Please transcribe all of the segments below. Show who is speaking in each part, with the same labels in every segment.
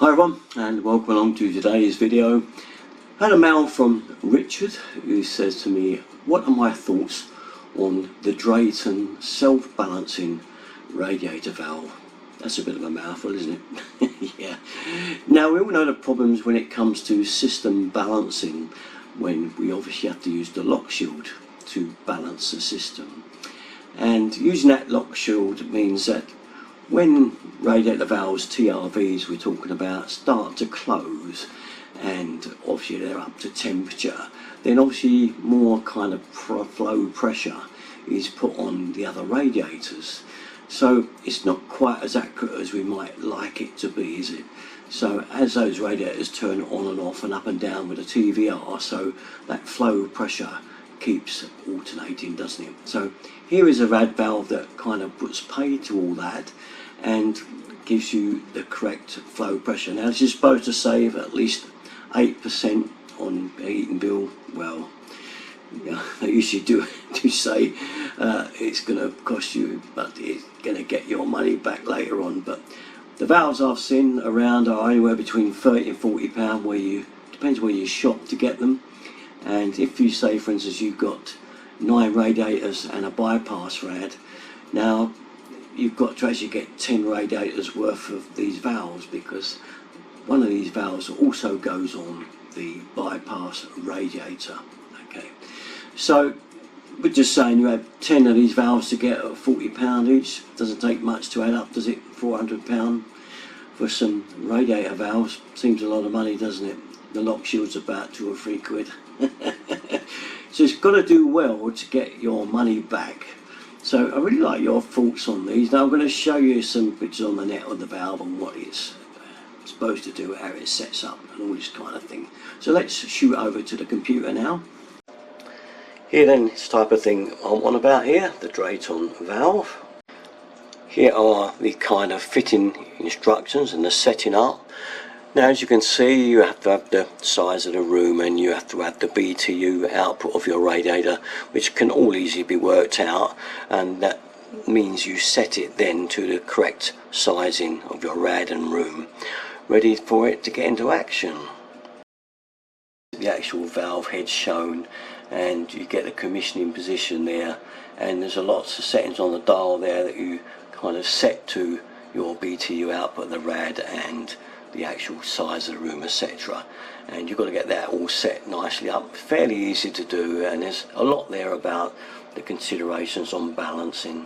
Speaker 1: Hi everyone, and welcome along to today's video. I had a mail from Richard who says to me, what are my thoughts on the Drayton self-balancing radiator valve? That's a bit of a mouthful, isn't it? Yeah. Now we all know the problems when it comes to system balancing, when we obviously have to use the lock shield to balance the system. And using that lock shield means that when radiator valves, TRVs we're talking about, start to close and obviously they're up to temperature, then obviously more kind of flow pressure is put on the other radiators. So it's not quite as accurate as we might like it to be, is it? So as those radiators turn on and off and up and down with the TVR, so that flow pressure keeps alternating, doesn't it? So here is a rad valve that kind of puts paid to all that and gives you the correct flow pressure. Now this is supposed to save at least 8% on a heating bill. Well, yeah, they usually do say it's going to cost you, but it's going to get your money back later on. But the valves I've seen around are anywhere between £30 and £40, where you depends where you shop to get them. And if you say, for instance, you've got 9 radiators and a bypass rad, now you've got to actually get 10 radiators worth of these valves, because one of these valves also goes on the bypass radiator. Okay, so we're just saying you have 10 of these valves to get at £40 each. Doesn't take much to add up, does it? £400 for some radiator valves seems a lot of money, doesn't it? The lock shield's about £2 or £3. So it's got to do well to get your money back. So I really like your thoughts on these. Now I'm going to show you some pictures on the net of the valve and what it's supposed to do, how it sets up and all this kind of thing. So let's shoot over to the computer now. Here then, this type of thing I'm on about here, the Drayton valve. Here are the kind of fitting instructions and the setting up. Now as you can see, you have to have the size of the room and you have to have the BTU output of your radiator, which can all easily be worked out, and that means you set it then to the correct sizing of your rad and room, ready for it to get into action. The actual valve head shown, and you get the commissioning position there, and there's a lots of settings on the dial there that you kind of set to your BTU output, the rad and the actual size of the room, etc. And you've got to get that all set nicely up. Fairly easy to do, and there's a lot there about the considerations on balancing.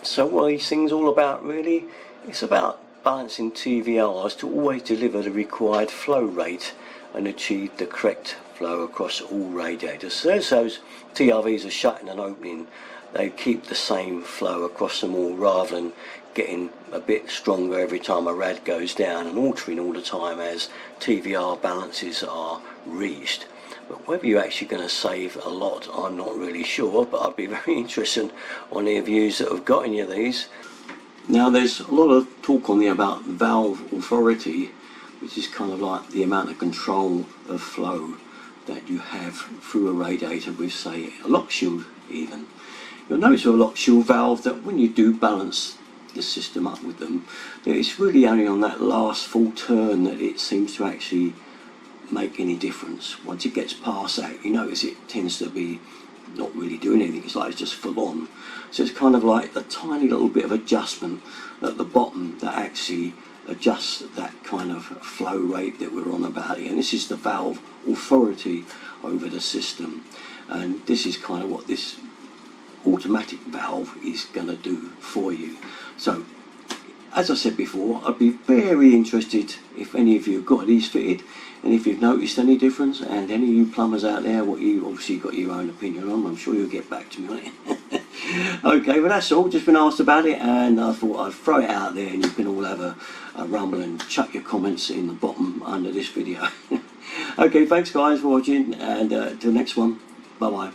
Speaker 1: So what are these things all about really? It's about balancing TVRs to always deliver the required flow rate and achieve the correct flow across all radiators. So as those TRVs are shutting and opening, they keep the same flow across them all, rather than getting a bit stronger every time a rad goes down and altering all the time as TVR balances are reached. But whether you're actually going to save a lot, I'm not really sure, but I'd be very interested on any of you that have got any of these. Now there's a lot of talk on there about valve authority, which is kind of like the amount of control of flow that you have through a radiator with, say, a lock shield even. You'll notice with a lock shield valve that when you do balance the system up with them, it's really only on that last full turn that it seems to actually make any difference. Once it gets past that, you notice it tends to be not really doing anything. It's like it's just full on. So it's kind of like a tiny little bit of adjustment at the bottom that actually adjusts that kind of flow rate that we're on about here. And this is the valve authority over the system, and this is kind of what this automatic valve is going to do for you. So as I said before, I'd be very interested if any of you have got these fitted, and if you've noticed any difference, and any of you plumbers out there, what you obviously got your own opinion on. I'm sure you'll get back to me on it. Okay, well that's all. Just been asked about it, and I thought I'd throw it out there, and you can all have a rumble and chuck your comments in the bottom under this video. Okay, thanks guys for watching, and till the next one, bye bye.